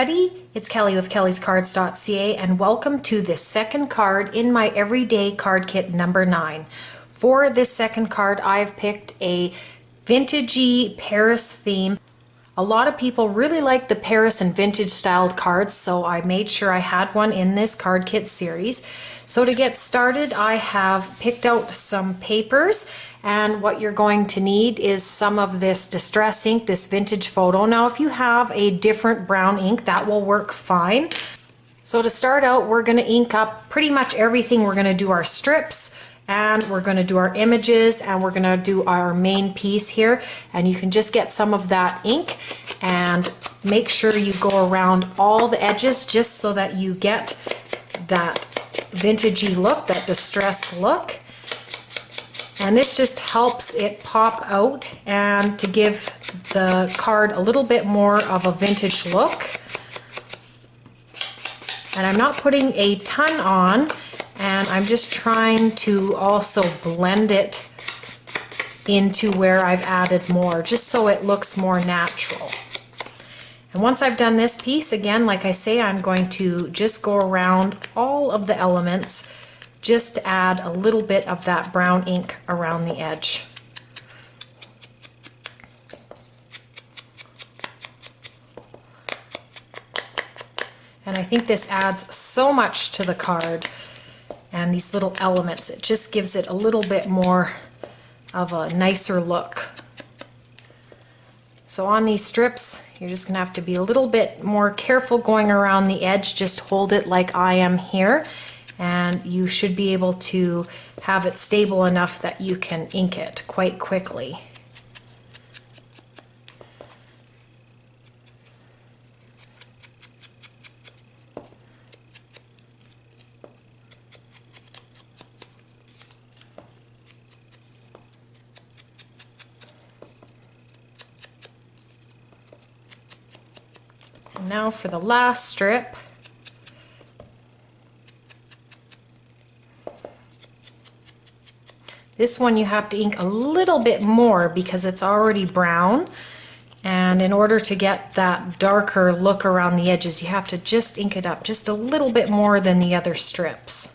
everybody, it's Kelly with kellyscards.ca and welcome to this second card in my everyday card kit number 9. For this second card I've picked a vintagey Paris theme. A lot of people really like the Paris and vintage styled cards, so I made sure I had one in this card kit series. So to get started, I have picked out some papers, and what you're going to need is some of this distress ink, this vintage photo. Now if you have a different brown ink, that will work fine. So to start out, we're going to ink up pretty much everything. We're going to do our strips, and we're going to do our images, and we're going to do our main piece here. And you can just get some of that ink and make sure you go around all the edges just so that you get that vintagey look, that distressed look. And this just helps it pop out and to give the card a little bit more of a vintage look. And I'm not putting a ton on, and I'm just trying to also blend it into where I've added more, just so it looks more natural. And once I've done this piece, again, like I say, I'm going to just go around all of the elements, just to add a little bit of that brown ink around the edge. And I think this adds so much to the card. And these little elements, it just gives it a little bit more of a nicer look. So on these strips, you're just gonna have to be a little bit more careful going around the edge. Just hold it like I am here, and you should be able to have it stable enough that you can ink it quite quickly. Now for the last strip. This one you have to ink a little bit more because it's already brown, and in order to get that darker look around the edges you have to just ink it up just a little bit more than the other strips.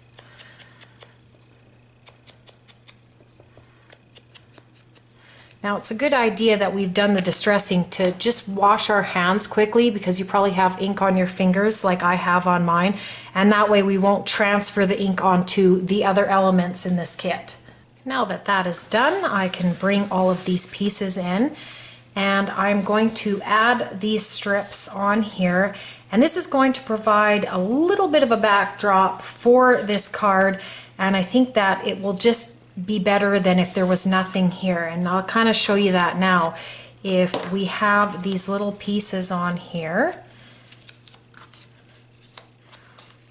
Now it's a good idea that we've done the distressing to just wash our hands quickly, because you probably have ink on your fingers like I have on mine, and that way we won't transfer the ink onto the other elements in this kit. Now that that is done, I can bring all of these pieces in, and I'm going to add these strips on here, and this is going to provide a little bit of a backdrop for this card, and I think that it will just be better than if there was nothing here. And I'll kind of show you that now. If we have these little pieces on here,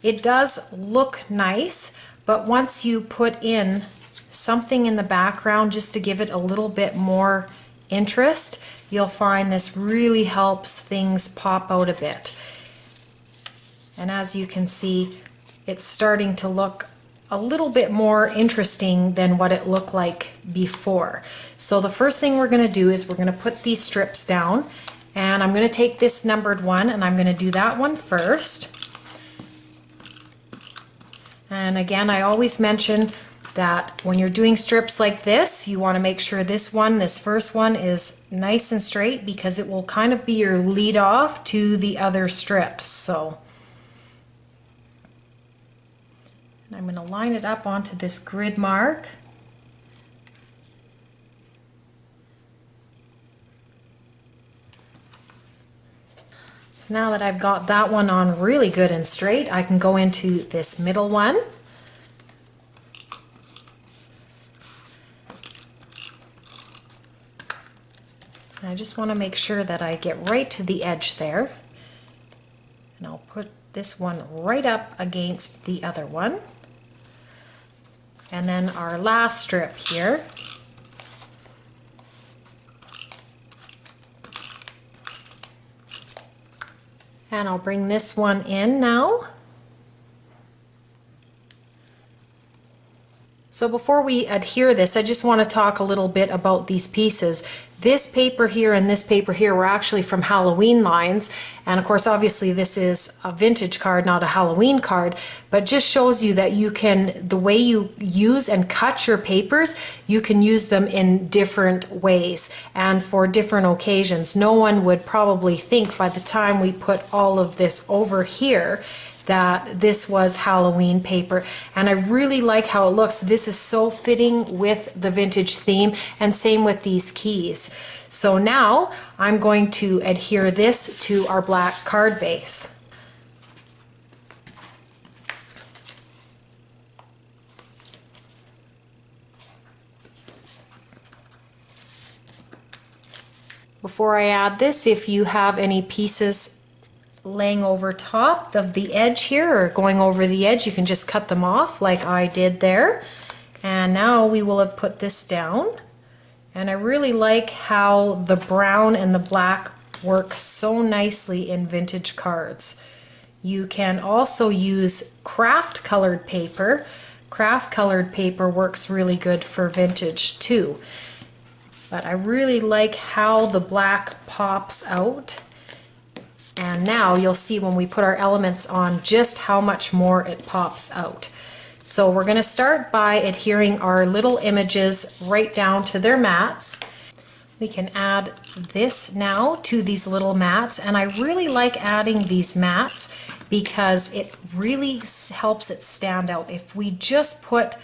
it does look nice, but once you put in something in the background just to give it a little bit more interest, you'll find this really helps things pop out a bit. And as you can see, it's starting to look a little bit more interesting than what it looked like before. So the first thing we're going to do is we're going to put these strips down, and I'm going to take this numbered one and I'm going to do that one first. And again, I always mention that when you're doing strips like this, you want to make sure this one, this first one, is nice and straight, because it will kind of be your lead off to the other strips. So I'm going to line it up onto this grid mark. So now that I've got that one on really good and straight, I can go into this middle one. And I just want to make sure that I get right to the edge there. And I'll put this one right up against the other one. And then our last strip here. And I'll bring this one in now. So before we adhere this, I just want to talk a little bit about these pieces. This paper here and this paper here were actually from Halloween lines. And of course, obviously this is a vintage card, not a Halloween card, but just shows you that you can, the way you use and cut your papers, you can use them in different ways and for different occasions. No one would probably think by the time we put all of this over here that this was Halloween paper, and I really like how it looks. This is so fitting with the vintage theme, and same with these keys. So now I'm going to adhere this to our black card base. Before I add this, if you have any pieces laying over top of the edge here or going over the edge, you can just cut them off like I did there. And now we will have put this down, and I really like how the brown and the black work so nicely in vintage cards. You can also use craft colored paper. Craft colored paper works really good for vintage too, but I really like how the black pops out. And now you'll see when we put our elements on just how much more it pops out. So we're going to start by adhering our little images right down to their mats. We can add this now to these little mats, and I really like adding these mats because it really helps it stand out. If we just put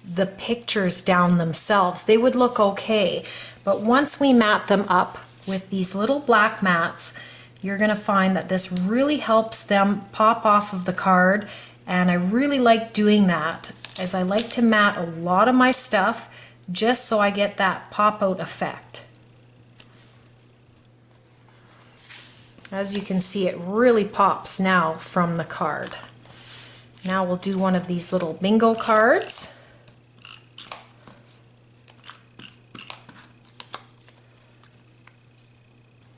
the pictures down themselves, they would look okay. But once we mat them up with these little black mats, you're going to find that this really helps them pop off of the card, and I really like doing that, as I like to mat a lot of my stuff just so I get that pop out effect. As you can see, it really pops now from the card. Now we'll do one of these little bingo cards.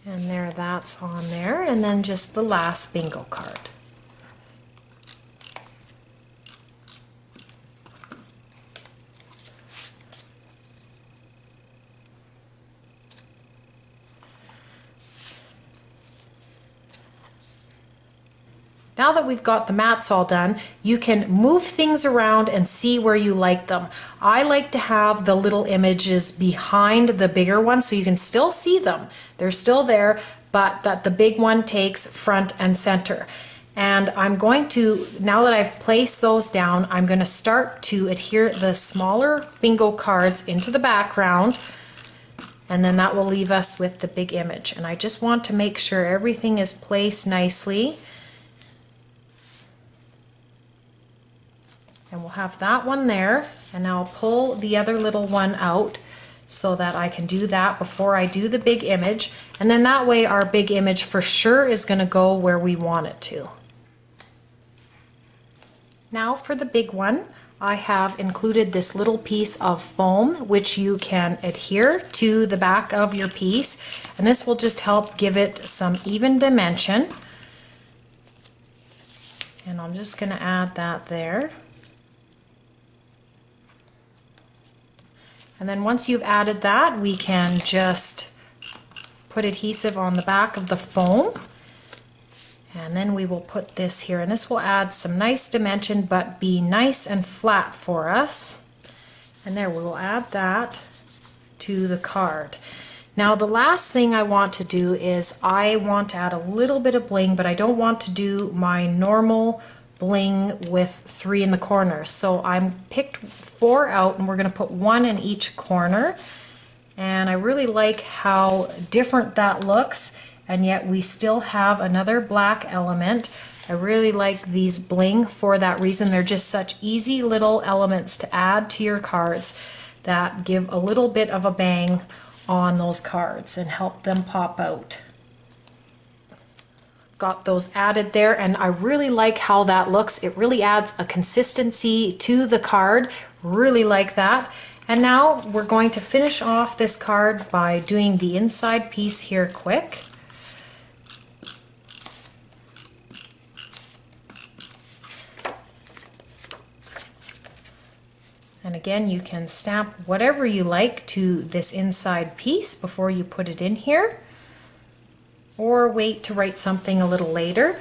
And there, that's on there, and then just the last bingo card. Now that we've got the mats all done, you can move things around and see where you like them. I like to have the little images behind the bigger ones so you can still see them. They're still there, but that the big one takes front and center. And I'm going to, now that I've placed those down, I'm going to start to adhere the smaller bingo cards into the background, and then that will leave us with the big image. And I just want to make sure everything is placed nicely. And we'll have that one there, and I'll pull the other little one out so that I can do that before I do the big image, and then that way our big image for sure is going to go where we want it to. Now for the big one, I have included this little piece of foam which you can adhere to the back of your piece, and this will just help give it some even dimension. And I'm just going to add that there. And then once you've added that, we can just put adhesive on the back of the foam, and then we will put this here, and this will add some nice dimension but be nice and flat for us. And there, we will add that to the card. Now the last thing I want to do is I want to add a little bit of bling, but I don't want to do my normal bling with 3 in the corners. So I'm picked 4 out, and we're going to put 1 in each corner. And I really like how different that looks, and yet we still have another black element. I really like these bling for that reason. They're just such easy little elements to add to your cards that give a little bit of a bang on those cards and help them pop out. Got those added there, and I really like how that looks. It really adds a consistency to the card. Really like that. And now we're going to finish off this card by doing the inside piece here quick. And again, you can stamp whatever you like to this inside piece before you put it in here, or wait to write something a little later.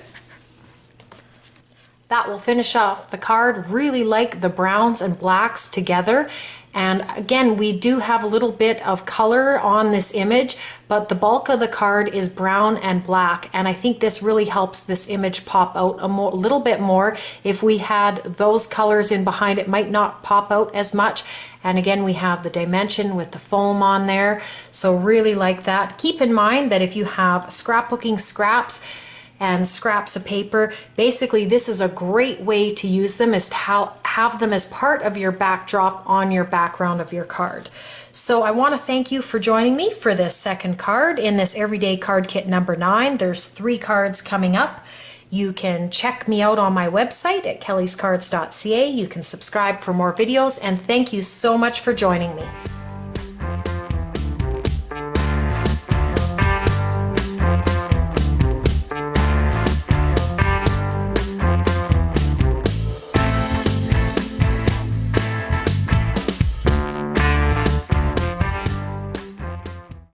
That will finish off the card. Really like the browns and blacks together. And again, we do have a little bit of color on this image, but the bulk of the card is brown and black. And I think this really helps this image pop out a little bit more. If we had those colors in behind, it might not pop out as much. And again, we have the dimension with the foam on there. So really like that. Keep in mind that if you have scrapbooking scraps and scraps of paper, basically this is a great way to use them, is to have them as part of your backdrop on your background of your card. So I want to thank you for joining me for this second card in this Everyday Card Kit number 9. There's 3 cards coming up. You can check me out on my website at kellyscards.ca. You can subscribe for more videos, and thank you so much for joining me.